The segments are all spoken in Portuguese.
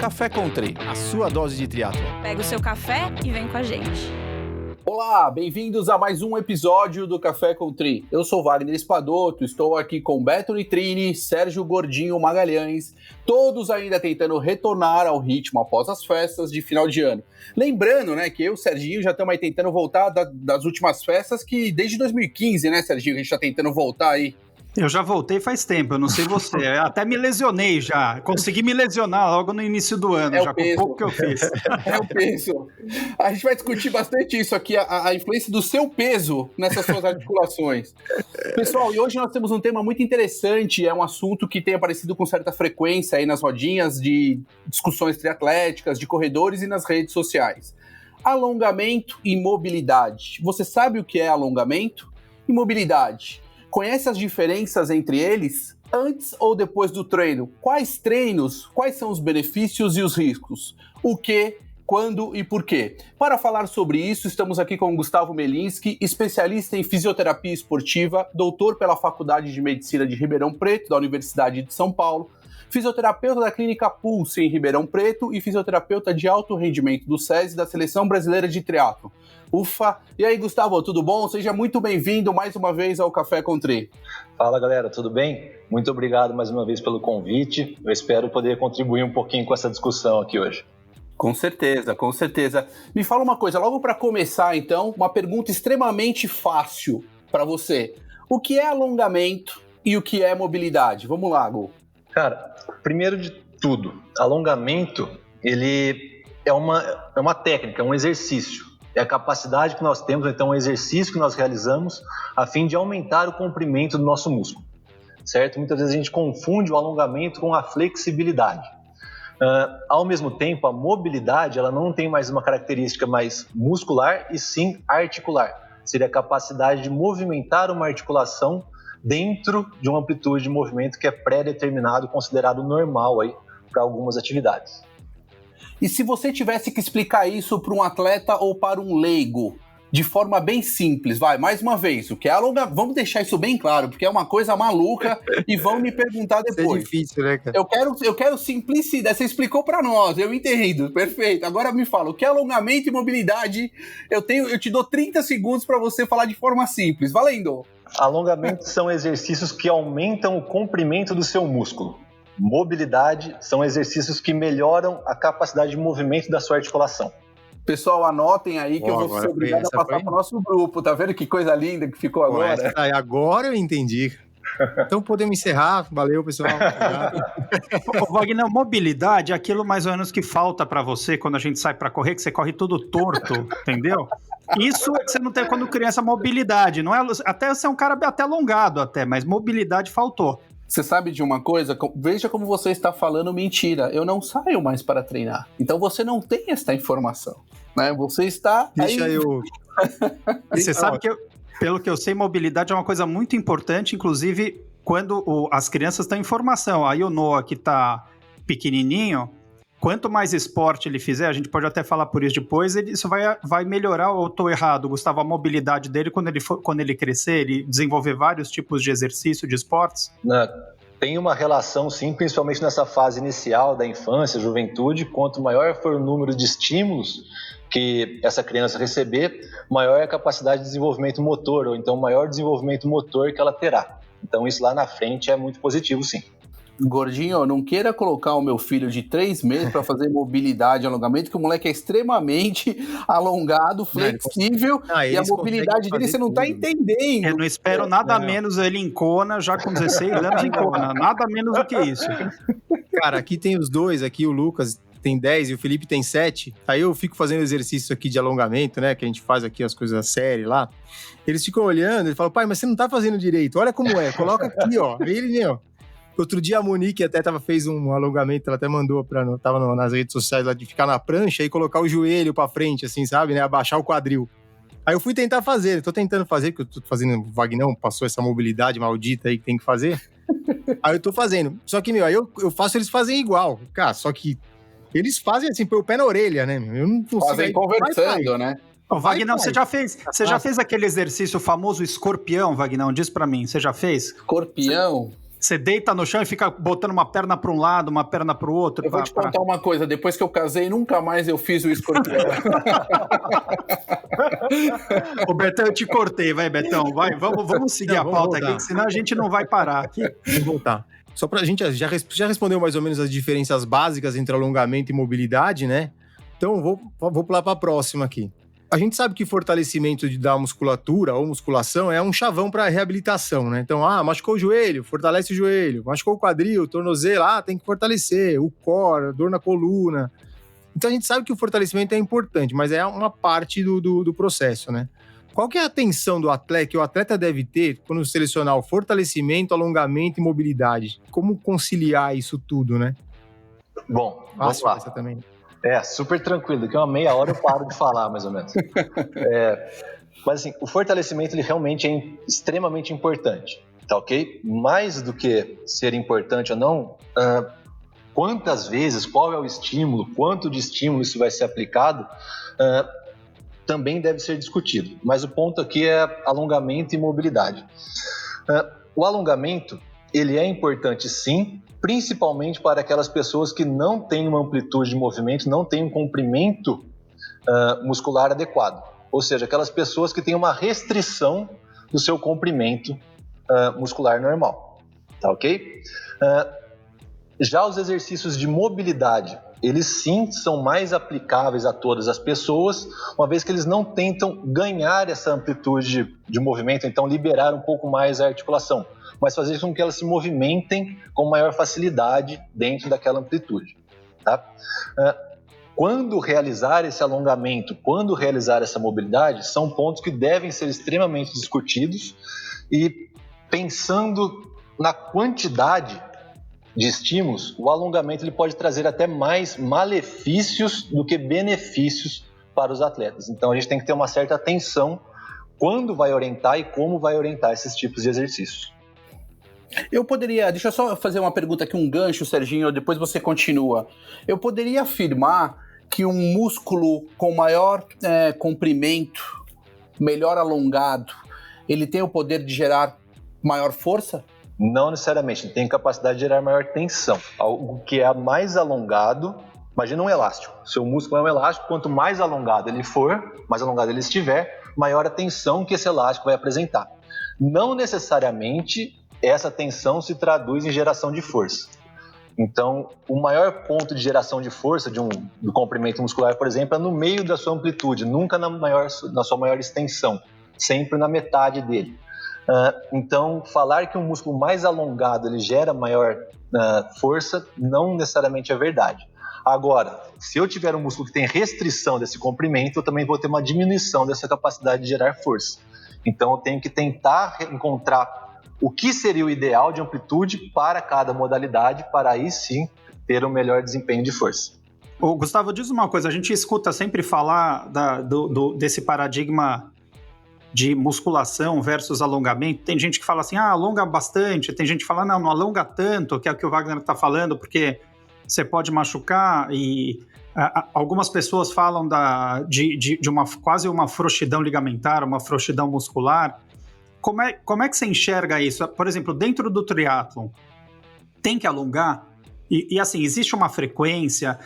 Café Country, a sua dose de triatlon. Pega o seu café e vem com a gente. Olá, bem-vindos a mais um episódio do Café Country. Eu sou Wagner Espadoto, estou aqui com Beto Nitrini, Sérgio Gordinho Magalhães, todos ainda tentando retornar ao ritmo após as festas de final de ano. Lembrando, né, que eu e o Serginho já estamos aí tentando voltar das últimas festas, que desde 2015, né, Serginho, a gente está tentando voltar aí. Eu já voltei faz tempo, eu não sei você. Eu até me lesionei já. Consegui me lesionar logo no início do ano, já com o pouco que eu fiz. É o peso. A gente vai discutir bastante isso aqui, a influência do seu peso nessas suas articulações. Pessoal, e hoje nós temos um tema muito interessante, é um assunto que tem aparecido com certa frequência aí nas rodinhas de discussões triatléticas, de corredores e nas redes sociais. Alongamento e mobilidade. Você sabe o que é alongamento e mobilidade? Conhece as diferenças entre eles? Antes ou depois do treino? Quais treinos? Quais são os benefícios e os riscos? O que, quando e por quê? Para falar sobre isso, estamos aqui com o Gustavo Melinski, especialista em fisioterapia esportiva, doutor pela Faculdade de Medicina de Ribeirão Preto, da Universidade de São Paulo, fisioterapeuta da Clínica Pulse em Ribeirão Preto e fisioterapeuta de alto rendimento do SESI da Seleção Brasileira de Triatlon. Ufa! E aí, Gustavo, tudo bom? Seja muito bem-vindo mais uma vez ao Café Country. Fala, galera, tudo bem? Muito obrigado mais uma vez pelo convite. Eu espero poder contribuir um pouquinho com essa discussão aqui hoje. Com certeza, com certeza. Me fala uma coisa, logo para começar, então, uma pergunta extremamente fácil para você. O que é alongamento e o que é mobilidade? Vamos lá, Gu. Cara, primeiro de tudo, alongamento, ele é uma técnica, é um exercício. É a capacidade que nós temos, então, um exercício que nós realizamos a fim de aumentar o comprimento do nosso músculo, certo? Muitas vezes a gente confunde o alongamento com a flexibilidade. Ao mesmo tempo, a mobilidade, ela não tem mais uma característica mais muscular e sim articular. Seria a capacidade de movimentar uma articulação dentro de uma amplitude de movimento que é pré-determinado, considerado normal aí para algumas atividades. E se você tivesse que explicar isso para um atleta ou para um leigo, de forma bem simples, mais uma vez, o que é alongamento? Vamos deixar isso bem claro, porque é uma coisa maluca e vão me perguntar depois. Isso é difícil, né, cara? Eu quero simplicidade, você explicou para nós, eu entendo, perfeito. Agora me fala, o que é alongamento e mobilidade? Eu te dou 30 segundos para você falar de forma simples, valendo! Alongamentos são exercícios que aumentam o comprimento do seu músculo. Mobilidade são exercícios que melhoram a capacidade de movimento da sua articulação. Pessoal, anotem aí que eu vou ser obrigado a passar para o nosso grupo. Tá vendo que coisa linda que ficou agora? Agora eu entendi. Então podemos encerrar. Valeu, pessoal. Wagner, mobilidade é aquilo mais ou menos que falta para você quando a gente sai para correr, que você corre todo torto, entendeu? Isso é que você não tem quando criança, mobilidade. Não é, até você é um cara até alongado, mas mobilidade faltou. Você sabe de uma coisa? Veja como você está falando mentira. Eu não saio mais para treinar. Então você não tem essa informação, né? Você está... Deixa aí... eu... Você sabe que, pelo que eu sei, mobilidade é uma coisa muito importante, inclusive quando as crianças têm informação. Aí o Noah, que está pequenininho, quanto mais esporte ele fizer, a gente pode até falar por isso depois, isso vai melhorar, ou eu estou errado, Gustavo, a mobilidade dele quando ele crescer, ele desenvolver vários tipos de exercício, de esportes? Tem uma relação, sim, principalmente nessa fase inicial da infância, juventude. Quanto maior for o número de estímulos que essa criança receber, maior é a capacidade de desenvolvimento motor, ou então maior desenvolvimento motor que ela terá. Então isso lá na frente é muito positivo, sim. Gordinho, não queira colocar o meu filho de 3 meses para fazer mobilidade e alongamento, que o moleque é extremamente alongado, flexível, e a mobilidade dele você não está entendendo. Eu não espero nada menos ele em Kona, já com 16 anos em Kona, nada menos do que isso. Cara, aqui tem os dois, aqui o Lucas tem 10 e o Felipe tem 7, aí eu fico fazendo exercício aqui de alongamento, né, que a gente faz aqui as coisas séries lá, eles ficam olhando e falam, pai, mas você não tá fazendo direito, olha como é, coloca aqui, ó, ele, ó. Outro dia a Monique até fez um alongamento, ela até mandou tava nas redes sociais lá de ficar na prancha e colocar o joelho pra frente, assim, sabe, né, abaixar o quadril. Aí eu fui tentar fazer, tô tentando fazer, porque eu tô fazendo, o Vagnão passou essa mobilidade maldita aí que tem que fazer. Aí eu tô fazendo, só que, aí eu faço, eles fazem igual, cara, só que eles fazem assim, põe o pé na orelha, né, eu não consigo. Fazem conversando, né? Vagnão, você já fez aquele exercício famoso escorpião, Vagnão? Diz pra mim, você já fez? Escorpião? Você deita no chão e fica botando uma perna para um lado, uma perna para o outro. Eu vou te contar uma coisa, depois que eu casei, nunca mais eu fiz o escorpião. Ô, Betão, eu te cortei, vai, Betão, vai, vamos seguir a pauta aqui, que senão a gente não vai parar aqui. Vamos voltar. Só pra gente, já respondeu mais ou menos as diferenças básicas entre alongamento e mobilidade, né? Então, vou pular para a próxima aqui. A gente sabe que fortalecimento da musculatura ou musculação é um chavão para reabilitação, né? Então, machucou o joelho, fortalece o joelho. Machucou o quadril, tornozelo, tem que fortalecer. O core, dor na coluna. Então, a gente sabe que o fortalecimento é importante, mas é uma parte do processo, né? Qual que é a atenção do atleta, que o atleta deve ter quando selecionar o fortalecimento, alongamento e mobilidade? Como conciliar isso tudo, né? Bom, vamos lá. Essa também. Super tranquilo, daqui a uma meia hora eu paro de falar, mais ou menos. Mas assim, o fortalecimento ele realmente é extremamente importante, tá ok? Mais do que ser importante ou não, quantas vezes, qual é o estímulo, quanto de estímulo isso vai ser aplicado, também deve ser discutido. Mas o ponto aqui é alongamento e mobilidade. O alongamento, ele é importante sim, principalmente para aquelas pessoas que não têm uma amplitude de movimento, não têm um comprimento muscular adequado. Ou seja, aquelas pessoas que têm uma restrição do seu comprimento muscular normal. Tá ok? Já os exercícios de mobilidade, eles sim são mais aplicáveis a todas as pessoas, uma vez que eles não tentam ganhar essa amplitude de movimento, então liberar um pouco mais a articulação, mas fazer com que elas se movimentem com maior facilidade dentro daquela amplitude. Tá? Quando realizar esse alongamento, quando realizar essa mobilidade, são pontos que devem ser extremamente discutidos e pensando na quantidade de estímulos, o alongamento ele pode trazer até mais malefícios do que benefícios para os atletas. Então a gente tem que ter uma certa atenção quando vai orientar e como vai orientar esses tipos de exercícios. Deixa eu só fazer uma pergunta aqui, um gancho, Serginho, depois você continua. Eu poderia afirmar que um músculo com maior comprimento, melhor alongado, ele tem o poder de gerar maior força? Não necessariamente, ele tem capacidade de gerar maior tensão. Algo que é mais alongado, imagina um elástico. Seu músculo é um elástico, quanto mais alongado ele for, mais alongado ele estiver, maior a tensão que esse elástico vai apresentar. Não necessariamente essa tensão se traduz em geração de força. Então, o maior ponto de geração de força do comprimento muscular, por exemplo, é no meio da sua amplitude, nunca na sua maior extensão, sempre na metade dele. Então, falar que um músculo mais alongado ele gera maior força não necessariamente é verdade. Agora, se eu tiver um músculo que tem restrição desse comprimento, eu também vou ter uma diminuição dessa capacidade de gerar força. Então, eu tenho que tentar encontrar o que seria o ideal de amplitude para cada modalidade, para aí sim ter um melhor desempenho de força. Ô, Gustavo, diz uma coisa, a gente escuta sempre falar desse paradigma de musculação versus alongamento. Tem gente que fala assim, alonga bastante, tem gente que fala, não alonga tanto, que é o que o Wagner está falando, porque você pode machucar, e algumas pessoas falam de quase uma frouxidão ligamentar, uma frouxidão muscular. Como é que você enxerga isso? Por exemplo, dentro do triatlon, tem que alongar? E assim, existe uma frequência?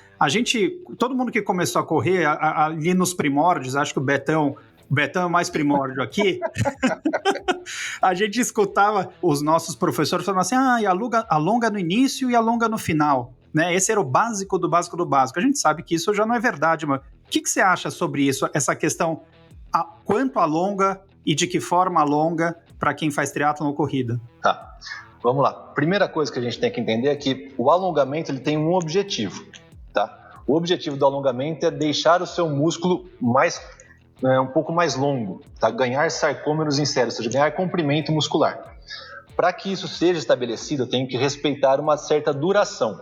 Todo mundo que começou a correr ali nos primórdios, acho que o Betão é mais primórdio aqui, a gente escutava os nossos professores falando assim, alonga no início e alonga no final, né? Esse era o básico do básico do básico. A gente sabe que isso já não é verdade, mas o que você acha sobre isso, essa questão, quanto alonga e de que forma alonga para quem faz triatlon ou corrida? Tá, vamos lá. Primeira coisa que a gente tem que entender é que o alongamento ele tem um objetivo, tá? O objetivo do alongamento é deixar o seu músculo um pouco mais longo, tá? Ganhar sarcômeros em série, ou seja, ganhar comprimento muscular. Para que isso seja estabelecido, eu tenho que respeitar uma certa duração.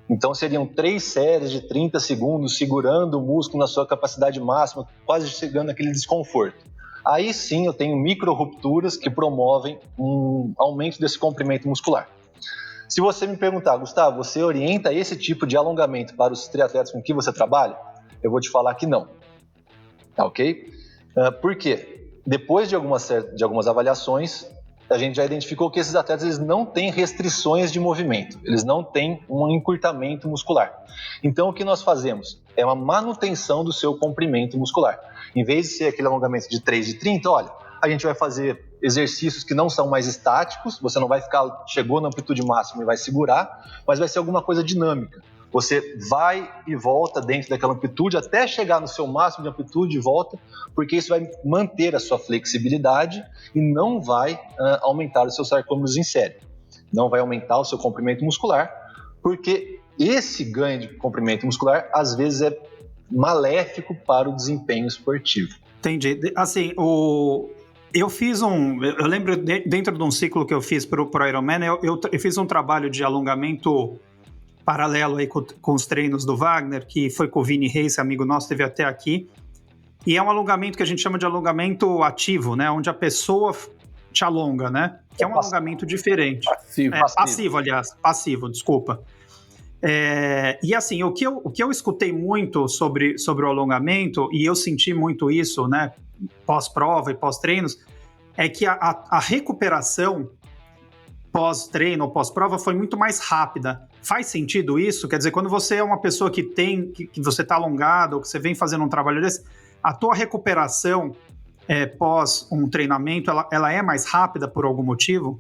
Então seriam 3 séries de 30 segundos segurando o músculo na sua capacidade máxima, quase chegando àquele desconforto. Aí sim eu tenho micro-rupturas que promovem um aumento desse comprimento muscular. Se você me perguntar, Gustavo, você orienta esse tipo de alongamento para os triatletas com que você trabalha? Eu vou te falar que não. Tá ok? Por quê? Depois de algumas avaliações, a gente já identificou que esses atletas eles não têm restrições de movimento, eles não têm um encurtamento muscular. Então, o que nós fazemos é uma manutenção do seu comprimento muscular. Em vez de ser aquele alongamento de 3 de 30, olha, a gente vai fazer exercícios que não são mais estáticos, você não vai ficar, chegou na amplitude máxima e vai segurar, mas vai ser alguma coisa dinâmica. Você vai e volta dentro daquela amplitude até chegar no seu máximo de amplitude e volta, porque isso vai manter a sua flexibilidade e não vai aumentar os seus sarcômeros em série. Não vai aumentar o seu comprimento muscular, porque esse ganho de comprimento muscular às vezes é maléfico para o desempenho esportivo. Entendi. Assim, eu fiz eu lembro dentro de um ciclo que eu fiz para o Ironman, eu fiz um trabalho de alongamento paralelo aí com os treinos do Wagner, que foi com o Vini Reis, amigo nosso, esteve até aqui. E é um alongamento que a gente chama de alongamento ativo, né? Onde a pessoa te alonga, né? Que é um alongamento diferente. Passivo, desculpa. E assim, o que eu escutei muito sobre o alongamento, e eu senti muito isso, né? Pós-prova e pós-treinos, é que a recuperação pós-treino ou pós-prova foi muito mais rápida. Faz sentido isso? Quer dizer, quando você é uma pessoa que você está alongado, ou que você vem fazendo um trabalho desse, a tua recuperação pós um treinamento, ela é mais rápida por algum motivo?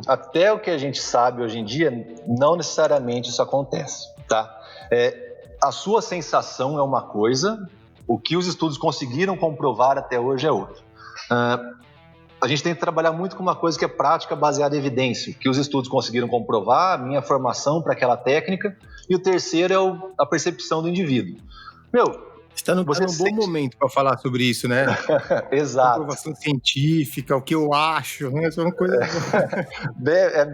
Até o que a gente sabe hoje em dia, não necessariamente isso acontece, tá? A sua sensação é uma coisa, o que os estudos conseguiram comprovar até hoje é outra. A gente tem que trabalhar muito com uma coisa que é prática baseada em evidência, que os estudos conseguiram comprovar, a minha formação para aquela técnica, e o terceiro é a percepção do indivíduo. Está num bom momento para falar sobre isso, né? Exato. Comprovação científica, o que eu acho, né? Isso é uma coisa... É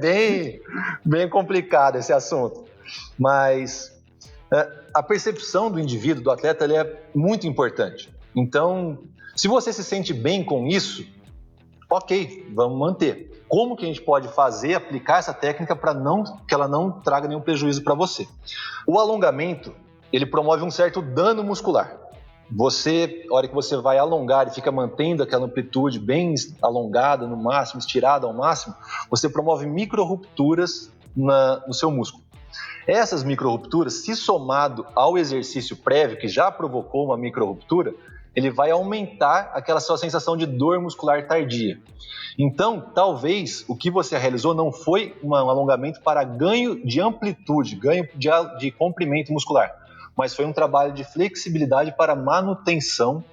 bem complicado esse assunto, mas a percepção do indivíduo, do atleta, ele é muito importante. Então, se você se sente bem com isso, ok, vamos manter. Como que a gente pode aplicar essa técnica para que ela não traga nenhum prejuízo para você? O alongamento, ele promove um certo dano muscular. A hora que você vai alongar e fica mantendo aquela amplitude bem alongada no máximo, estirada ao máximo, você promove micro-rupturas no seu músculo. Essas micro-rupturas, se somado ao exercício prévio, que já provocou uma micro-ruptura, ele vai aumentar aquela sua sensação de dor muscular tardia. Então, talvez o que você realizou não foi um alongamento para ganho de amplitude, ganho de comprimento muscular, mas foi um trabalho de flexibilidade para manutenção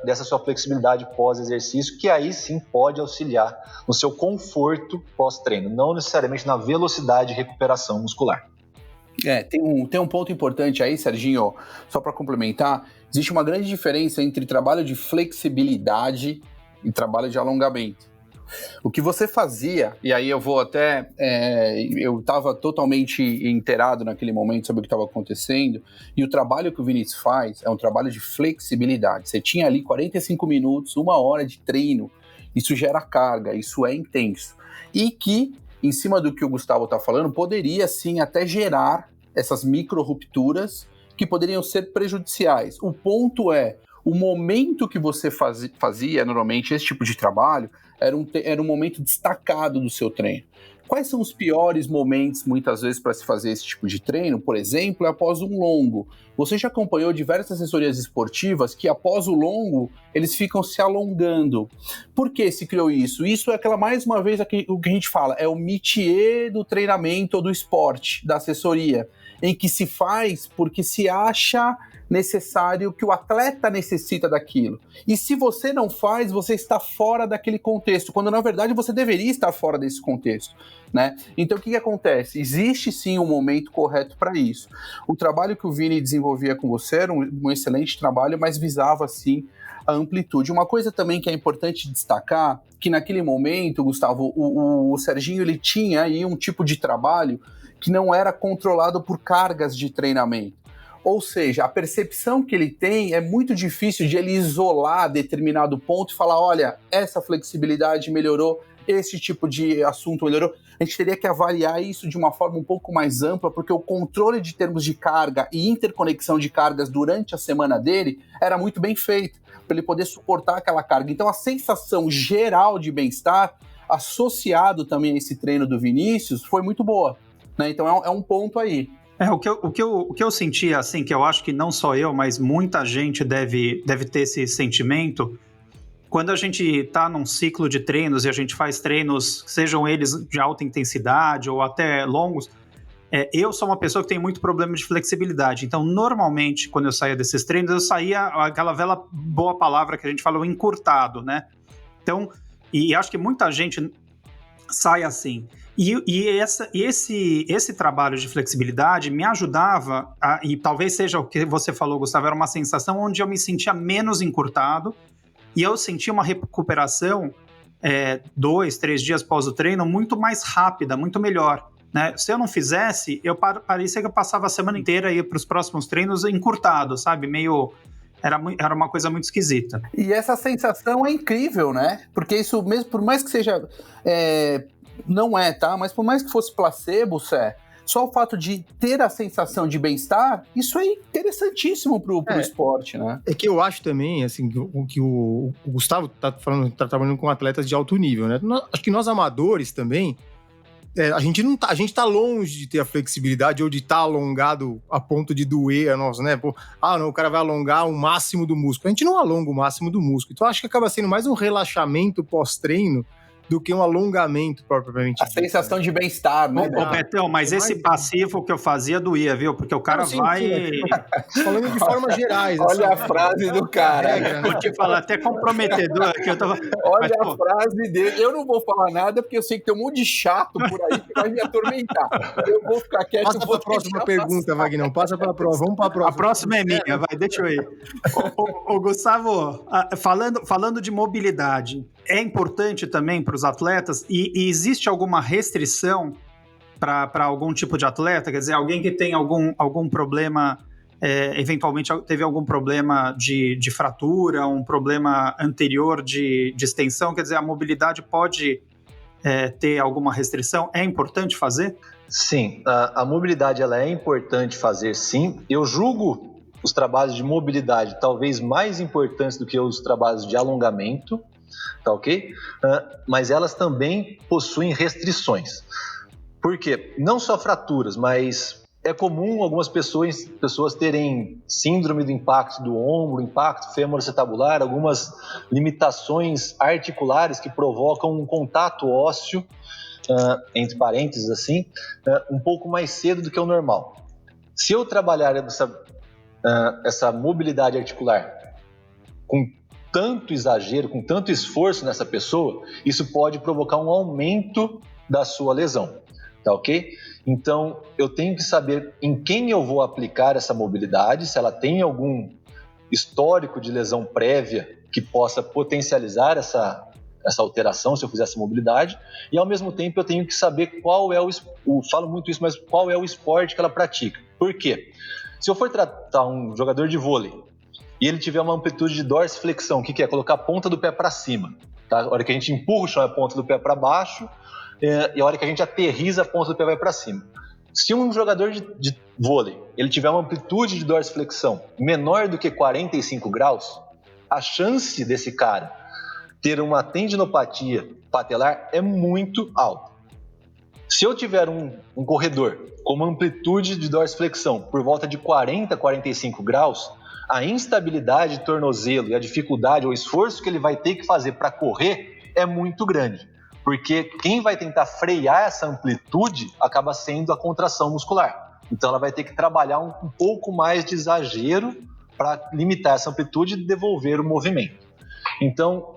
dessa sua flexibilidade pós-exercício, que aí sim pode auxiliar no seu conforto pós-treino, não necessariamente na velocidade de recuperação muscular. Tem um ponto importante aí, Serginho, só para complementar. Existe uma grande diferença entre trabalho de flexibilidade e trabalho de alongamento. O que você fazia, e aí eu vou até... eu estava totalmente inteirado naquele momento sobre o que estava acontecendo, e o trabalho que o Vinícius faz é um trabalho de flexibilidade. Você tinha ali 45 minutos, 1 hora de treino, isso gera carga, isso é intenso. E que, em cima do que o Gustavo está falando, poderia sim até gerar essas micro-rupturas que poderiam ser prejudiciais. O ponto é, o momento que você fazia normalmente esse tipo de trabalho era um momento destacado do seu treino. Quais são os piores momentos, muitas vezes, para se fazer esse tipo de treino? Por exemplo, após um longo. Você já acompanhou diversas assessorias esportivas que, após o longo, eles ficam se alongando. Por que se criou isso? Isso é mais uma vez, o que a gente fala, é o métier do treinamento ou do esporte, da assessoria, em que se faz porque se acha necessário, que o atleta necessita daquilo. E se você não faz, você está fora daquele contexto, quando na verdade você deveria estar fora desse contexto, né? Então o que acontece? Existe sim um momento correto para isso. O trabalho que o Vini desenvolvia com você era um excelente trabalho, mas visava sim a amplitude. Uma coisa também que é importante destacar, que naquele momento, Gustavo, o Serginho ele tinha aí um tipo de trabalho que não era controlado por cargas de treinamento. Ou seja, a percepção que ele tem é muito difícil de ele isolar determinado ponto e falar, olha, essa flexibilidade melhorou esse tipo de assunto melhorou. A gente teria que avaliar isso de uma forma um pouco mais ampla, porque o controle de termos de carga e interconexão de cargas durante a semana dele era muito bem feito, para ele poder suportar aquela carga. Então a sensação geral de bem-estar, associado também a esse treino do Vinícius, foi muito boa, né? Então é um ponto aí. O que eu senti, assim, que eu acho que não só eu, mas muita gente deve ter esse sentimento, quando a gente está num ciclo de treinos e a gente faz treinos, sejam eles de alta intensidade ou até longos, eu sou uma pessoa que tem muito problema de flexibilidade, então normalmente quando eu saía desses treinos, eu saía aquela velha boa palavra que a gente fala, o encurtado, né? Então, e acho que muita gente sai assim. E esse trabalho de flexibilidade me ajudava, e talvez seja o que você falou, Gustavo, era uma sensação onde eu me sentia menos encurtado e eu sentia uma recuperação 2, 3 dias após o treino muito mais rápida, muito melhor, né? Se eu não fizesse, parecia que eu passava a semana inteira e ia para os próximos treinos encurtado, sabe? Era uma coisa muito esquisita. E essa sensação é incrível, né? Porque isso mesmo, por mais que seja... não é, tá? Mas por mais que fosse placebo, só o fato de ter a sensação de bem-estar, isso é interessantíssimo pro esporte, né? É que eu acho também, assim, que o Gustavo tá trabalhando com atletas de alto nível, né? Acho que nós amadores também, a gente tá longe de ter a flexibilidade ou de estar alongado a ponto de doer a nós, né? Não, o cara vai alongar o máximo do músculo. A gente não alonga o máximo do músculo. Então acho que acaba sendo mais um relaxamento pós-treino do que um alongamento propriamente. A sensação de bem-estar, né? Ô, Betão, mas esse passivo que eu fazia doía, viu? Porque o cara vai... Falando de formas gerais. Olha a frase do cara. Vou te falar, até comprometedor aqui. Olha a frase dele. Eu não vou falar nada, porque eu sei que tem um monte de chato por aí que vai me atormentar. Eu vou ficar quieto. Passa para a próxima pergunta, Vagnão. Passa para a próxima. Vamos para a próxima. A próxima é minha, vai, deixa eu ir. Ô, Gustavo, falando de mobilidade, é importante também para os atletas, e existe alguma restrição para algum tipo de atleta? Quer dizer, alguém que tem algum problema, eventualmente teve algum problema de fratura, um problema anterior de extensão, quer dizer, a mobilidade pode ter alguma restrição? É importante fazer? Sim, a mobilidade ela é importante fazer, sim. Eu julgo os trabalhos de mobilidade talvez mais importantes do que os trabalhos de alongamento, tá ok? Mas elas também possuem restrições. Por quê? Não só fraturas, mas é comum algumas pessoas terem síndrome do impacto do ombro, impacto femoroacetabular, algumas limitações articulares que provocam um contato ósseo, entre parênteses assim, um pouco mais cedo do que o normal. Se eu trabalhar essa mobilidade articular com tanto exagero, com tanto esforço nessa pessoa, isso pode provocar um aumento da sua lesão, tá ok? Então, eu tenho que saber em quem eu vou aplicar essa mobilidade, se ela tem algum histórico de lesão prévia que possa potencializar essa alteração, se eu fizer essa mobilidade, e ao mesmo tempo eu tenho que saber qual é falo muito isso, mas qual é o esporte que ela pratica. Por quê? Se eu for tratar um jogador de vôlei e ele tiver uma amplitude de dorsiflexão, o que é? Colocar a ponta do pé para cima. Tá? A hora que a gente empurra o chão é a ponta do pé para baixo, e a hora que a gente aterriza a ponta do pé vai para cima. Se um jogador de vôlei ele tiver uma amplitude de dorsiflexão menor do que 45 graus, a chance desse cara ter uma tendinopatia patelar é muito alta. Se eu tiver um corredor com uma amplitude de dorsiflexão por volta de 40, 45 graus, a instabilidade de tornozelo e a dificuldade ou esforço que ele vai ter que fazer para correr é muito grande, porque quem vai tentar frear essa amplitude acaba sendo a contração muscular. Então ela vai ter que trabalhar um pouco mais de exagero para limitar essa amplitude e devolver o movimento. Então,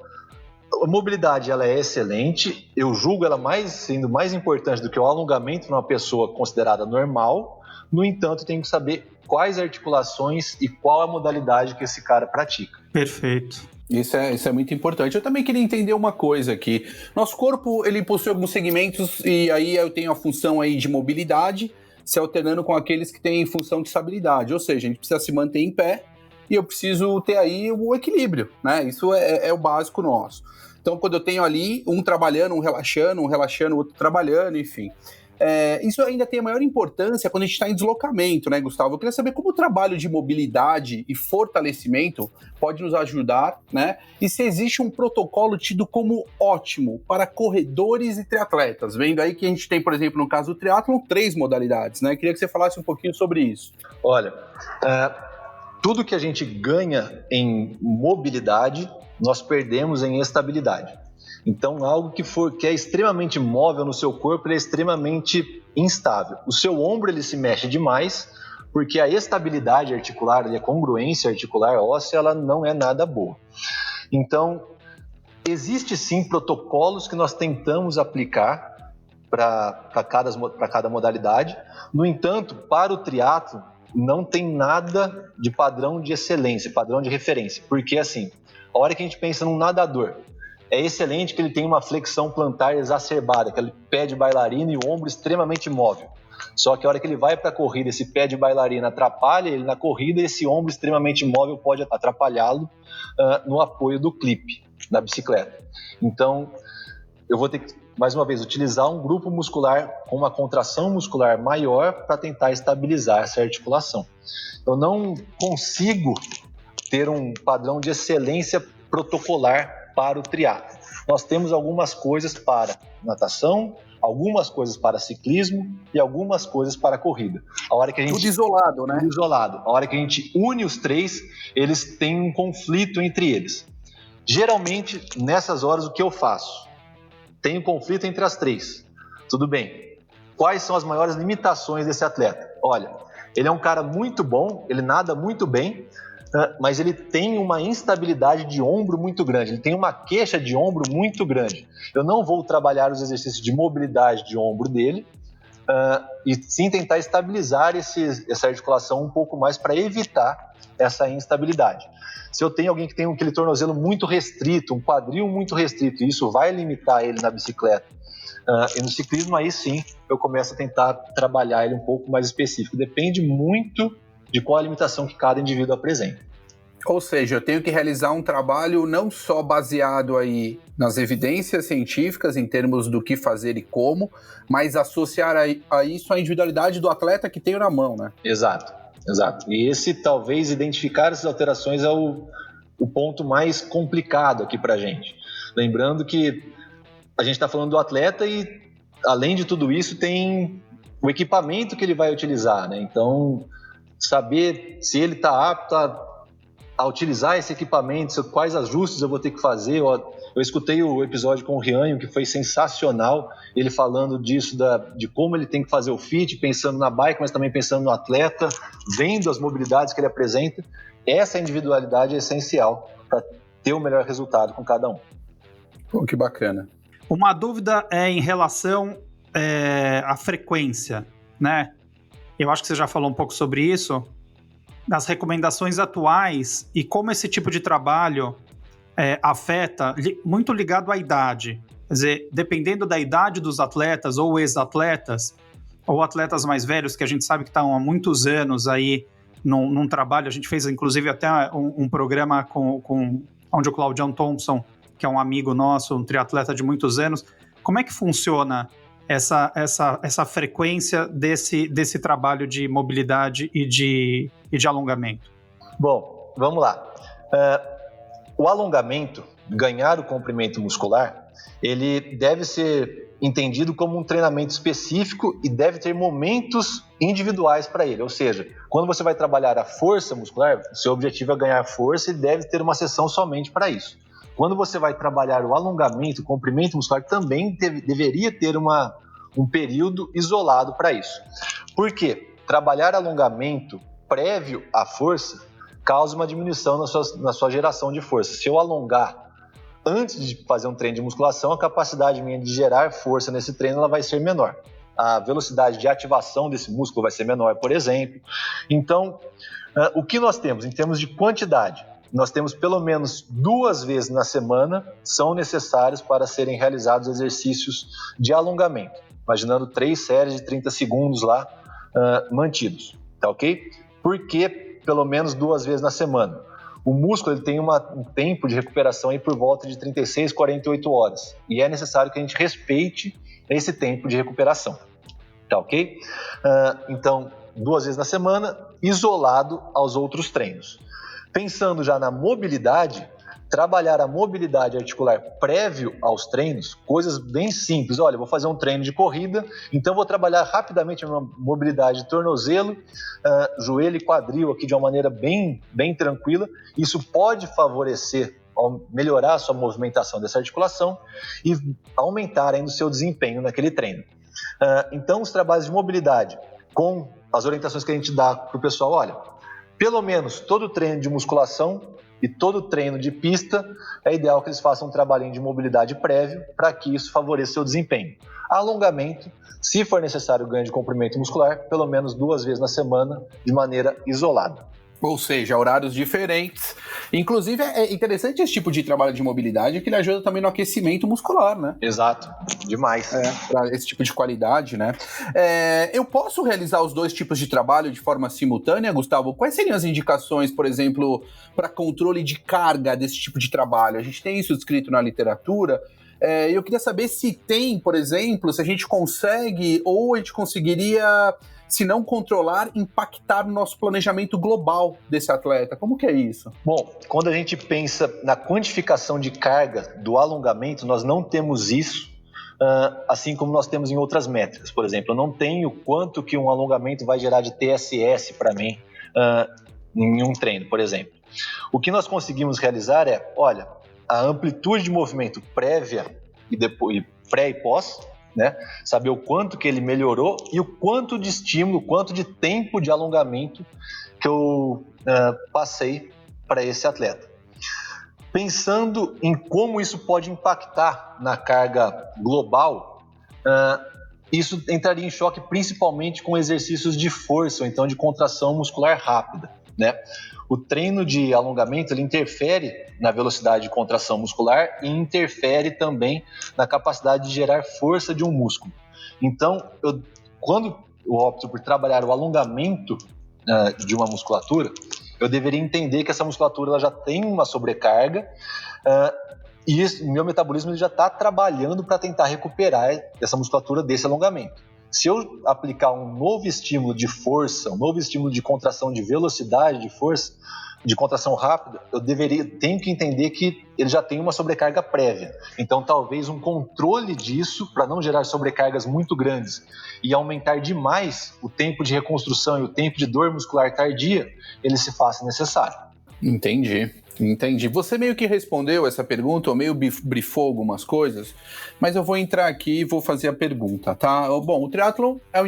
a mobilidade ela é excelente, eu julgo ela sendo mais importante do que o alongamento numa pessoa considerada normal. No entanto, tem que saber quais articulações e qual a modalidade que esse cara pratica. Perfeito. Isso é muito importante. Eu também queria entender uma coisa aqui. Nosso corpo, ele possui alguns segmentos, e aí eu tenho a função aí de mobilidade, se alternando com aqueles que têm função de estabilidade. Ou seja, a gente precisa se manter em pé e eu preciso ter aí o equilíbrio, né? Isso é o básico nosso. Então, quando eu tenho ali um trabalhando, um relaxando, outro trabalhando, enfim. Isso ainda tem a maior importância quando a gente está em deslocamento, né, Gustavo? Eu queria saber como o trabalho de mobilidade e fortalecimento pode nos ajudar, né? E se existe um protocolo tido como ótimo para corredores e triatletas. Vendo aí que a gente tem, por exemplo, no caso do triatlon, 3 modalidades, né? Queria que você falasse um pouquinho sobre isso. Olha, tudo que a gente ganha em mobilidade, nós perdemos em estabilidade. Então, algo que é extremamente móvel no seu corpo, ele é extremamente instável. O seu ombro, ele se mexe demais, porque a estabilidade articular, a congruência articular óssea, ela não é nada boa. Então, existe sim protocolos que nós tentamos aplicar para cada modalidade. No entanto, para o triatlo, não tem nada de padrão de excelência, padrão de referência. Porque, assim, a hora que a gente pensa num nadador, é excelente que ele tenha uma flexão plantar exacerbada, aquele pé de bailarina e o ombro extremamente móvel. Só que a hora que ele vai para a corrida, esse pé de bailarina atrapalha ele na corrida e esse ombro extremamente móvel pode atrapalhá-lo no apoio do clipe da bicicleta. Então, eu vou ter que, mais uma vez, utilizar um grupo muscular com uma contração muscular maior para tentar estabilizar essa articulação. Eu não consigo ter um padrão de excelência protocolar para o triatlo. Nós temos algumas coisas para natação, algumas coisas para ciclismo e algumas coisas para corrida. Tudo isolado, né? Tudo isolado. A hora que a gente une os 3, eles têm um conflito entre eles. Geralmente, nessas horas, o que eu faço? Tem um conflito entre as 3. Tudo bem. Quais são as maiores limitações desse atleta? Olha, ele é um cara muito bom, ele nada muito bem, mas ele tem uma instabilidade de ombro muito grande, ele tem uma queixa de ombro muito grande. Eu não vou trabalhar os exercícios de mobilidade de ombro dele, e sim tentar estabilizar essa articulação um pouco mais para evitar essa instabilidade. Se eu tenho alguém que tem aquele tornozelo muito restrito, um quadril muito restrito, e isso vai limitar ele na bicicleta, e no ciclismo, aí sim eu começo a tentar trabalhar ele um pouco mais específico. Depende muito de qual a limitação que cada indivíduo apresenta. Ou seja, eu tenho que realizar um trabalho não só baseado aí nas evidências científicas em termos do que fazer e como, mas associar a isso a individualidade do atleta que tenho na mão, né? Exato. E talvez identificar essas alterações é o ponto mais complicado aqui pra gente. Lembrando que a gente está falando do atleta e, além de tudo isso, tem o equipamento que ele vai utilizar, né? Então, saber se ele está apto a utilizar esse equipamento, quais ajustes eu vou ter que fazer. Eu escutei o episódio com o Rianho, que foi sensacional, ele falando disso, de como ele tem que fazer o fit, pensando na bike, mas também pensando no atleta, vendo as mobilidades que ele apresenta. Essa individualidade é essencial para ter o melhor resultado com cada um. Pô, que bacana. Uma dúvida é em relação à frequência, né? Eu acho que você já falou um pouco sobre isso, das recomendações atuais e como esse tipo de trabalho afeta, muito ligado à idade. Quer dizer, dependendo da idade dos atletas ou ex-atletas, ou atletas mais velhos, que a gente sabe que estão há muitos anos aí num trabalho, a gente fez inclusive até um programa onde o Claudião Thompson, que é um amigo nosso, um triatleta de muitos anos, como é que funciona essa frequência desse trabalho de mobilidade e de alongamento? Bom, vamos lá. O alongamento, ganhar o comprimento muscular, ele deve ser entendido como um treinamento específico e deve ter momentos individuais para ele. Ou seja, quando você vai trabalhar a força muscular, seu objetivo é ganhar força e deve ter uma sessão somente para isso. Quando você vai trabalhar o alongamento, o comprimento muscular, também deveria ter um período isolado para isso. Por quê? Trabalhar alongamento prévio à força causa uma diminuição na sua geração de força. Se eu alongar antes de fazer um treino de musculação, a capacidade minha de gerar força nesse treino ela vai ser menor. A velocidade de ativação desse músculo vai ser menor, por exemplo. Então, o que nós temos em termos de quantidade? Nós temos pelo menos 2 vezes na semana são necessários para serem realizados exercícios de alongamento, imaginando 3 séries de 30 segundos lá mantidos, tá ok? Por que pelo menos 2 vezes na semana? O músculo ele tem um tempo de recuperação aí por volta de 36, 48 horas. E é necessário que a gente respeite esse tempo de recuperação. Tá ok? Então, 2 vezes na semana, isolado aos outros treinos. Pensando já na mobilidade, trabalhar a mobilidade articular prévio aos treinos, coisas bem simples. Olha, vou fazer um treino de corrida, então vou trabalhar rapidamente a minha mobilidade de tornozelo, joelho e quadril aqui de uma maneira bem tranquila. Isso pode favorecer, melhorar a sua movimentação dessa articulação e aumentar ainda o seu desempenho naquele treino. Então, os trabalhos de mobilidade, com as orientações que a gente dá para o pessoal, olha, pelo menos todo treino de musculação e todo treino de pista, é ideal que eles façam um trabalhinho de mobilidade prévio para que isso favoreça seu desempenho. Alongamento, se for necessário ganho de comprimento muscular, pelo menos 2 vezes na semana, de maneira isolada. Ou seja, horários diferentes. Inclusive, é interessante esse tipo de trabalho de mobilidade, que ele ajuda também no aquecimento muscular, né? Exato, demais. Para esse tipo de qualidade, né? Eu posso realizar os 2 tipos de trabalho de forma simultânea, Gustavo? Quais seriam as indicações, por exemplo, para controle de carga desse tipo de trabalho? A gente tem isso descrito na literatura. Eu queria saber se tem, por exemplo, se a gente consegue, ou a gente conseguiria, se não controlar, impactar no nosso planejamento global desse atleta. Como que é isso? Bom, quando a gente pensa na quantificação de carga do alongamento, nós não temos isso, assim como nós temos em outras métricas. Por exemplo, eu não tenho quanto que um alongamento vai gerar de TSS para mim em um treino, por exemplo. O que nós conseguimos realizar é, olha, a amplitude de movimento prévia e depois pré e pós, né? Saber o quanto que ele melhorou e o quanto de estímulo, o quanto de tempo de alongamento que eu passei para esse atleta. Pensando em como isso pode impactar na carga global, isso entraria em choque principalmente com exercícios de força ou então de contração muscular rápida, né? O treino de alongamento ele interfere na velocidade de contração muscular e interfere também na capacidade de gerar força de um músculo. Então, quando eu opto por trabalhar o alongamento de uma musculatura, eu deveria entender que essa musculatura ela já tem uma sobrecarga e o meu metabolismo ele já está trabalhando para tentar recuperar essa musculatura desse alongamento. Se eu aplicar um novo estímulo de força, um novo estímulo de contração de velocidade de força, de contração rápida, tenho que entender que ele já tem uma sobrecarga prévia. Então, talvez um controle disso, para não gerar sobrecargas muito grandes e aumentar demais o tempo de reconstrução e o tempo de dor muscular tardia, ele se faça necessário. Entendi. Você meio que respondeu essa pergunta, ou meio brifou algumas coisas, mas eu vou entrar aqui e vou fazer a pergunta, tá? Bom, o triatlon é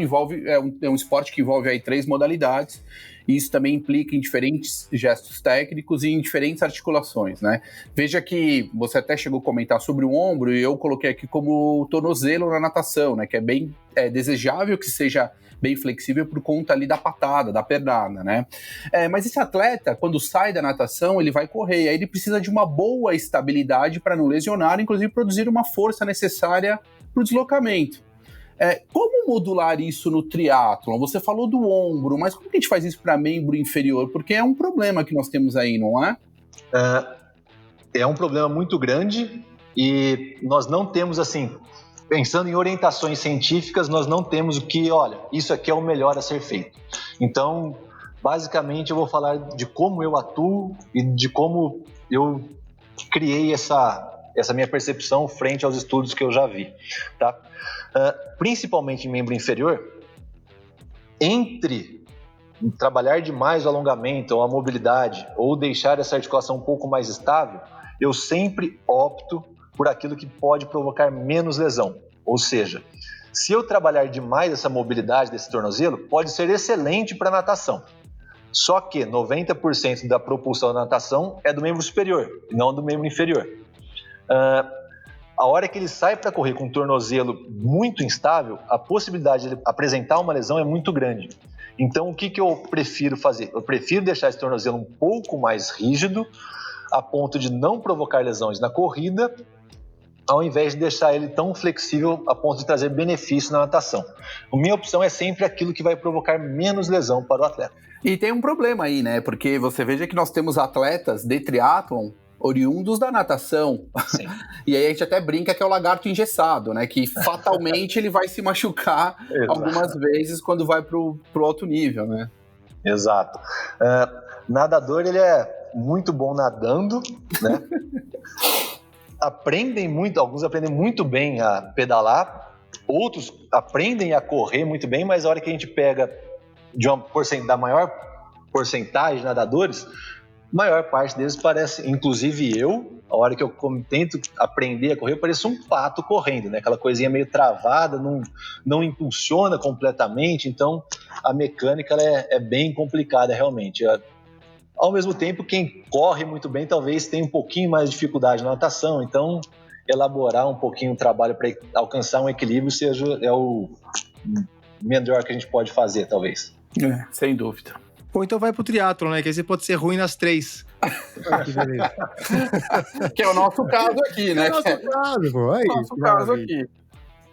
um esporte que envolve aí 3 modalidades, e isso também implica em diferentes gestos técnicos e em diferentes articulações, né? Veja que você até chegou a comentar sobre o ombro, e eu coloquei aqui como o tornozelo na natação, né? Que é bem desejável que seja bem flexível por conta ali da patada, da pernada, né? Mas esse atleta, quando sai da natação, ele vai correr, e aí ele precisa de uma boa estabilidade para não lesionar, inclusive produzir uma força necessária para o deslocamento. Como modular isso no triatlon? Você falou do ombro, mas como que a gente faz isso para membro inferior? Porque é um problema que nós temos aí, não é? É um problema muito grande e nós não temos, assim, pensando em orientações científicas, nós não temos o que, olha, isso aqui é o melhor a ser feito. Então, basicamente, eu vou falar de como eu atuo e de como eu criei essa minha percepção frente aos estudos que eu já vi, tá? Principalmente em membro inferior, entre trabalhar demais o alongamento ou a mobilidade ou deixar essa articulação um pouco mais estável, eu sempre opto por aquilo que pode provocar menos lesão. Ou seja, se eu trabalhar demais essa mobilidade desse tornozelo, pode ser excelente para natação. Só que 90% da propulsão da natação é do membro superior, não do membro inferior. A hora que ele sai para correr com um tornozelo muito instável, a possibilidade de ele apresentar uma lesão é muito grande. Então, o que eu prefiro fazer? Eu prefiro deixar esse tornozelo um pouco mais rígido, a ponto de não provocar lesões na corrida, ao invés de deixar ele tão flexível a ponto de trazer benefício na natação. A minha opção é sempre aquilo que vai provocar menos lesão para o atleta. E tem um problema aí, né? Porque você veja que nós temos atletas de triatlon oriundos da natação. Sim. E aí a gente até brinca que é o lagarto engessado, né? Que fatalmente ele vai se machucar algumas vezes quando vai pro alto nível, né? Exato. Nadador, ele é muito bom nadando, né? Alguns aprendem muito bem a pedalar, outros aprendem a correr muito bem, mas a hora que a gente pega da maior porcentagem de nadadores, a maior parte deles parece, inclusive eu, a hora que eu tento aprender a correr, eu pareço um pato correndo, né? Aquela coisinha meio travada, não impulsiona completamente, então a mecânica ela é bem complicada realmente. Ao mesmo tempo, quem corre muito bem talvez tenha um pouquinho mais de dificuldade na natação, então elaborar um pouquinho o trabalho para alcançar um equilíbrio é o melhor que a gente pode fazer, talvez. Sem dúvida. Ou então vai pro triatlon, né? Que aí você pode ser ruim nas 3. Que beleza. Que é o nosso caso aqui, né? É o nosso caso, pô. Aí, nosso caso aqui.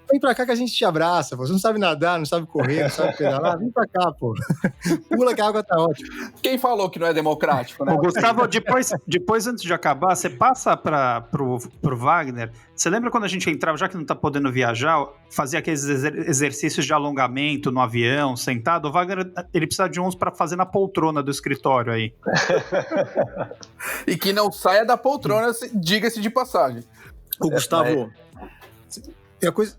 Vem pra cá que a gente te abraça, pô. Você não sabe nadar, não sabe correr, não sabe pedalar. Vem pra cá, pô. Pula que a água tá ótima. Quem falou que não é democrático, né? Ô, Gustavo, depois, antes de acabar, você passa pro Wagner. Você lembra quando a gente entrava, já que não tá podendo viajar, fazia aqueles exercícios de alongamento no avião, sentado? O Wagner, ele precisa de uns pra fazer na poltrona do escritório aí. E que não saia da poltrona, diga-se de passagem. Ô, Gustavo...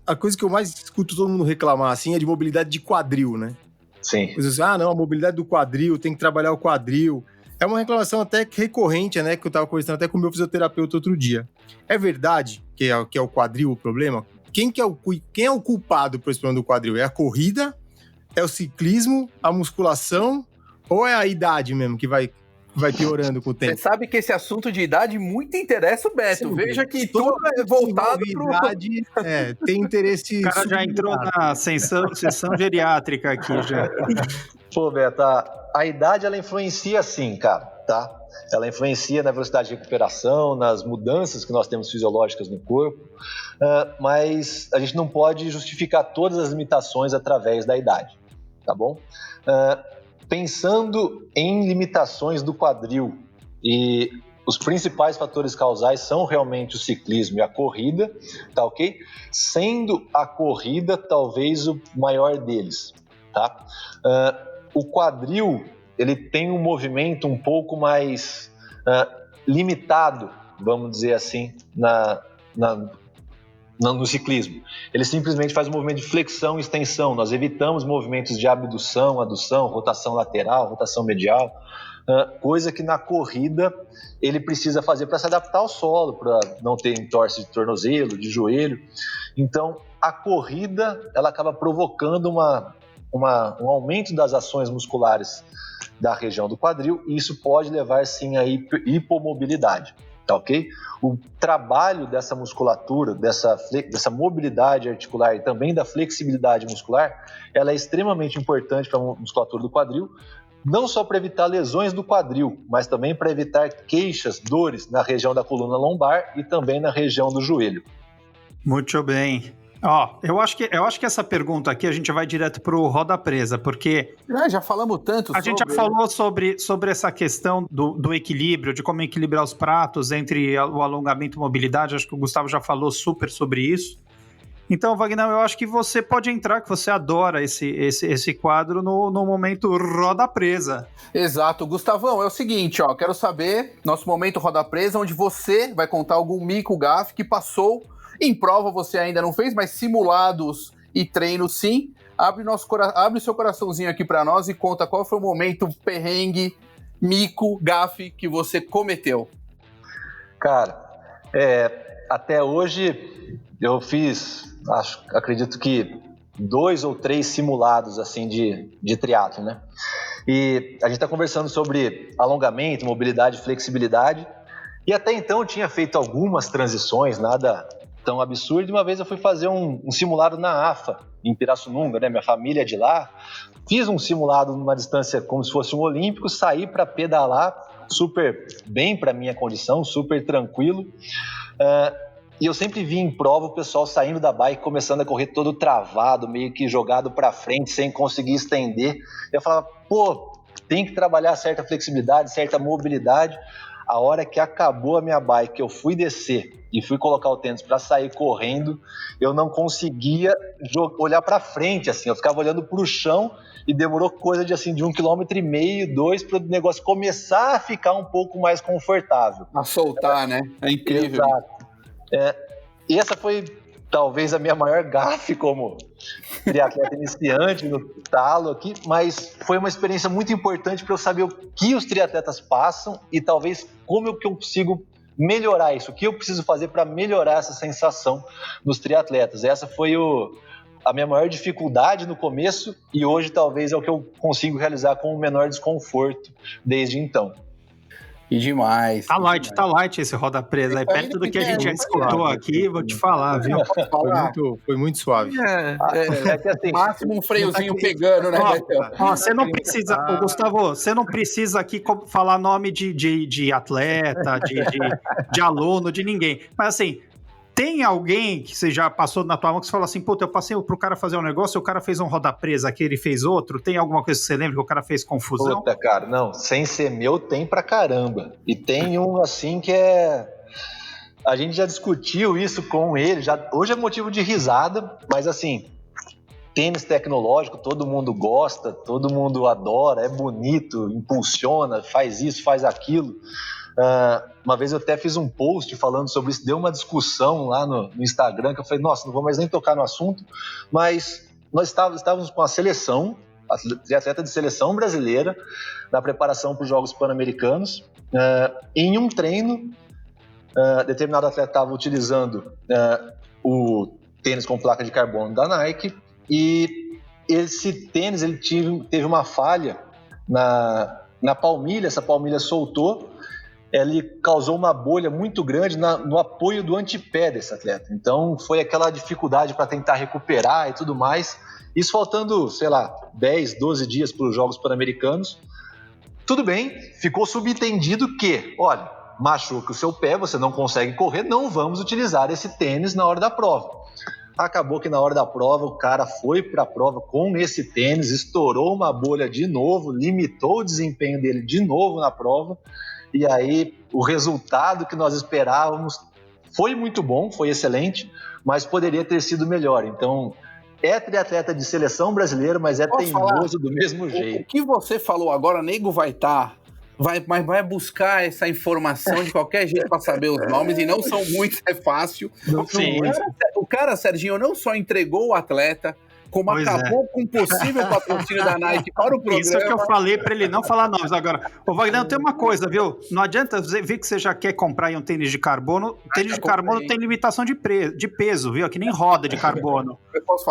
A coisa que eu mais escuto todo mundo reclamar, assim, é de mobilidade de quadril, né? Sim. Você diz, não, a mobilidade do quadril, tem que trabalhar o quadril. É uma reclamação até recorrente, né? Que eu tava conversando até com o meu fisioterapeuta outro dia. É verdade que é o quadril o problema? Quem é o culpado por esse problema do quadril? É a corrida? É o ciclismo? A musculação? Ou é a idade mesmo que vai piorando com o tempo? Você sabe que esse assunto de idade muito interessa o Beto. Sim, veja que tudo é voltado pro... idade, tem interesse... O cara já entrou na sessão geriátrica aqui, já. Pô, Beto, a idade, ela influencia sim, cara, tá? Ela influencia na velocidade de recuperação, nas mudanças que nós temos fisiológicas no corpo, mas a gente não pode justificar todas as limitações através da idade, tá bom? Pensando em limitações do quadril, e os principais fatores causais são realmente o ciclismo e a corrida, tá ok? Sendo a corrida talvez o maior deles, tá? O quadril, ele tem um movimento um pouco mais limitado, vamos dizer assim, no ciclismo. Ele simplesmente faz um movimento de flexão e extensão. Nós evitamos movimentos de abdução, adução, rotação lateral, rotação medial, coisa que na corrida ele precisa fazer para se adaptar ao solo, para não ter entorse de tornozelo, de joelho. Então, a corrida ela acaba provocando um aumento das ações musculares da região do quadril, e isso pode levar sim a hipomobilidade. Tá, ok? O trabalho dessa musculatura, dessa mobilidade articular e também da flexibilidade muscular, ela é extremamente importante para a musculatura do quadril, não só para evitar lesões do quadril, mas também para evitar queixas, dores na região da coluna lombar e também na região do joelho. Muito bem. Eu acho que essa pergunta aqui a gente vai direto pro Roda Presa, porque... já falamos tanto A gente já falou sobre essa questão do equilíbrio, de como equilibrar os pratos entre o alongamento e mobilidade. Acho que o Gustavo já falou super sobre isso. Então, Wagner, eu acho que você pode entrar, que você adora esse quadro no momento Roda Presa. Exato. Gustavão, é o seguinte, quero saber, nosso momento Roda Presa, onde você vai contar algum mico gafe que passou... Em prova você ainda não fez, mas simulados e treinos sim. Abre o seu coraçãozinho aqui para nós e conta qual foi o momento perrengue, mico, gafe que você cometeu. Cara, até hoje eu fiz, acredito que 2 ou 3 simulados assim de triatlo, né? E a gente está conversando sobre alongamento, mobilidade, flexibilidade. E até então eu tinha feito algumas transições, nada tão absurdo. Uma vez eu fui fazer um simulado na AFA, em Pirassununga, né? Minha família é de lá. Fiz um simulado numa distância como se fosse um olímpico, saí para pedalar, super bem para minha condição, super tranquilo. E eu sempre vi em prova o pessoal saindo da bike, começando a correr todo travado, meio que jogado para frente, sem conseguir estender. Eu falava, pô, tem que trabalhar certa flexibilidade, certa mobilidade. A hora que acabou a minha bike, eu fui descer e fui colocar o tênis para sair correndo, eu não conseguia olhar para frente, assim, eu ficava olhando para o chão e demorou coisa de 1,5 km, 2 para o negócio começar a ficar um pouco mais confortável. A soltar, né? É incrível. Exato. E essa foi talvez a minha maior gafe como triatleta iniciante no talo aqui, mas foi uma experiência muito importante para eu saber o que os triatletas passam e talvez como eu consigo melhorar isso, o que eu preciso fazer para melhorar essa sensação nos triatletas. Essa foi a minha maior dificuldade no começo e hoje talvez é o que eu consigo realizar com o menor desconforto desde então. E demais. Tá light esse roda presa aí, perto do que a gente já escutou aqui, vou te falar, viu? Foi muito suave. Máximo um freiozinho pegando, né? Você não precisa, Gustavo, você não precisa aqui falar nome de atleta, de aluno, de ninguém. Mas assim, tem alguém que você já passou na tua mão que você fala assim, puta, eu passei pro cara fazer um negócio, o cara fez um roda presa aqui, ele fez outro, tem alguma coisa que você lembra que o cara fez confusão? Puta, cara, não, sem ser meu tem pra caramba. E tem um assim que a gente já discutiu isso com ele, hoje é motivo de risada, mas assim, tênis tecnológico, todo mundo gosta, todo mundo adora, é bonito, impulsiona, faz isso, faz aquilo. Uma vez eu até fiz um post falando sobre isso, deu uma discussão lá no Instagram, que eu falei, nossa, não vou mais nem tocar no assunto, mas nós estávamos com a seleção, a atleta de seleção brasileira, na preparação para os Jogos Pan-Americanos. Em um treino, determinado atleta estava utilizando o tênis com placa de carbono da Nike, e esse tênis ele teve uma falha na palmilha, essa palmilha soltou, ele causou uma bolha muito grande no apoio do antepé desse atleta. Então foi aquela dificuldade para tentar recuperar e tudo mais. Isso faltando, sei lá, 10, 12 dias para os Jogos Pan-Americanos. Tudo bem, ficou subentendido que, olha, machuca o seu pé, você não consegue correr, não vamos utilizar esse tênis na hora da prova. Acabou que na hora da prova o cara foi para a prova com esse tênis, estourou uma bolha de novo, limitou o desempenho dele de novo na prova. E aí o resultado que nós esperávamos foi muito bom, foi excelente, mas poderia ter sido melhor. Então, é triatleta de seleção brasileira, mas teimoso do mesmo jeito. O que você falou agora, nego vai buscar essa informação de qualquer jeito para saber os nomes, e não são muitos, é fácil. O cara, Serginho, não só entregou o atleta, como acabou com o possível patrocínio da Nike para o programa. Isso é que eu falei para ele não falar nomes. Agora, ô Wagner, tem uma coisa, viu? Não adianta ver que você já quer comprar um tênis de carbono. Tênis de carbono tem limitação de peso, viu? Que nem roda de carbono.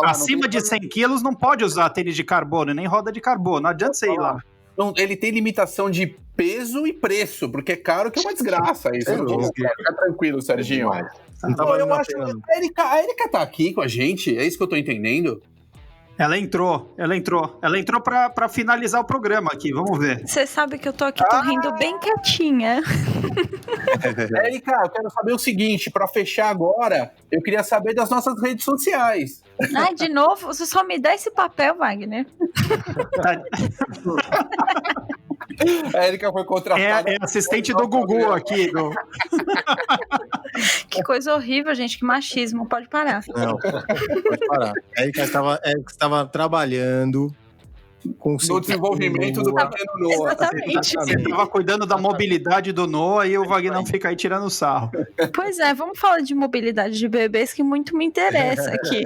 Acima de 100 quilos não pode usar tênis de carbono, nem roda de carbono. Não adianta você ir lá. Não, ele tem limitação de peso e preço, porque é caro que é uma desgraça isso. Fica tranquilo, Serginho. Eu acho que a Erika tá aqui com a gente, é isso que eu tô entendendo. Ela entrou pra finalizar o programa aqui, vamos ver. Você sabe que eu tô aqui, tô rindo bem quietinha. Erika, eu quero saber o seguinte, pra fechar agora, eu queria saber das nossas redes sociais. Ai, de novo, você só me dá esse papel, Wagner. A Erika foi contratada. É assistente do Gugu aqui. Que coisa horrível, gente, que machismo. Pode parar. Não, pode parar. A Erika estava trabalhando no desenvolvimento do pequeno Noah. Exatamente. Você estava cuidando da mobilidade do Noah e o Wagner não fica aí tirando sarro. Pois é, vamos falar de mobilidade de bebês que muito me interessa aqui.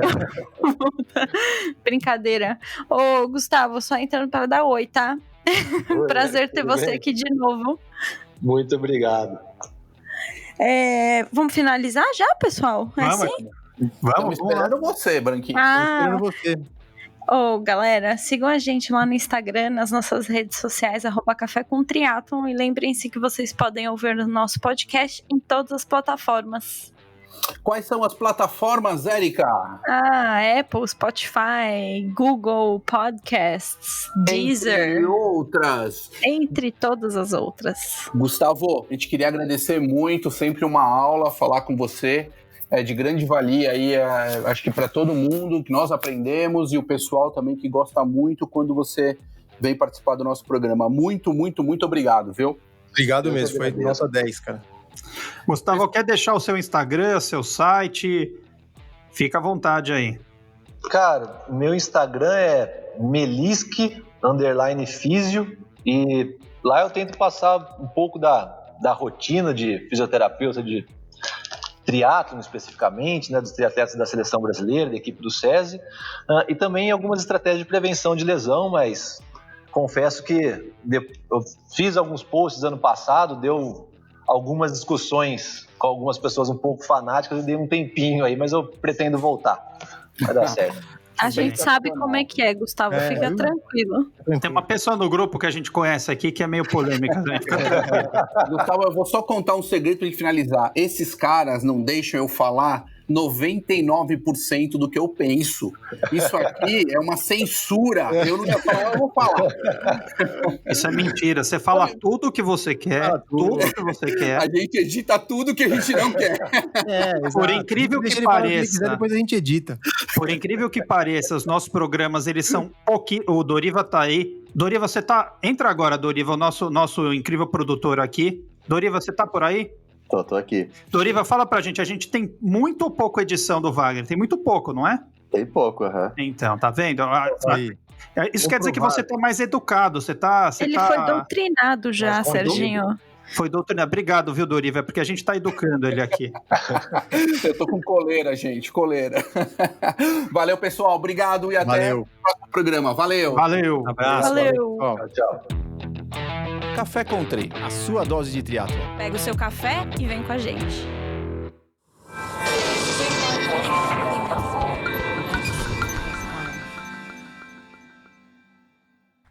Brincadeira. Ô, Gustavo, só entrando para dar oi, tá? Prazer ter você aqui de novo. Muito obrigado. Vamos finalizar já, pessoal? Vamos, assim? Vamos esperando você, Branquinho. Esperando você. Galera, sigam a gente lá no Instagram, nas nossas redes sociais, @Café com Triatlon, e lembrem-se que vocês podem ouvir o nosso podcast em todas as plataformas. Quais são as plataformas, Erika? Apple, Spotify, Google Podcasts, Deezer. Entre outras. Entre todas as outras. Gustavo, a gente queria agradecer muito, sempre uma aula falar com você. é de grande valia aí, acho que para todo mundo, que nós aprendemos e o pessoal também que gosta muito quando você vem participar do nosso programa. Muito, muito, muito obrigado, viu? Obrigado mesmo, foi nota 10, cara. Gustavo, quer deixar o seu Instagram, seu site? Fica à vontade aí. Cara, o meu Instagram é melisque_físio e lá eu tento passar um pouco da rotina de fisioterapeuta de triatlon especificamente, né, dos triatletas da seleção brasileira, da equipe do SESI, e também algumas estratégias de prevenção de lesão, mas confesso que eu fiz alguns posts ano passado, deu algumas discussões com algumas pessoas um pouco fanáticas e dei um tempinho aí, mas eu pretendo voltar. Vai dar certo. A gente sabe como é que é, Gustavo, fica tranquilo. Tem uma pessoa no grupo que a gente conhece aqui que é meio polêmica, né? Fica tranquilo. Gustavo, eu vou só contar um segredo pra gente finalizar. Esses caras não deixam eu falar 99% do que eu penso. Isso aqui é uma censura. Eu não ia falar, eu vou falar. Isso é mentira. Você fala tudo o que você quer, tudo o que você quer. A gente edita tudo que a gente não quer. Por incrível que pareça, depois a gente edita. Por incrível que pareça, os nossos programas, eles são pouquinho... O Doriva tá aí. Doriva, você tá... Entra agora, Doriva, o nosso incrível produtor aqui. Doriva, você tá por aí? Tô aqui. Doriva, fala pra gente, a gente tem muito ou pouco edição do Wagner? Tem muito pouco, não é? Tem pouco, aham. Então, tá vendo? Isso quer dizer que você tá mais educado, você tá... Ele foi doutrinado já, Serginho. Foi doutrinado. Obrigado, viu, Doriva? É porque a gente tá educando ele aqui. Eu tô com coleira, gente, coleira. Valeu, pessoal, obrigado e até o próximo programa. Valeu. Valeu. Abraço. Valeu. Tchau. Café Country, a sua dose de triatlo. Pega o seu café e vem com a gente.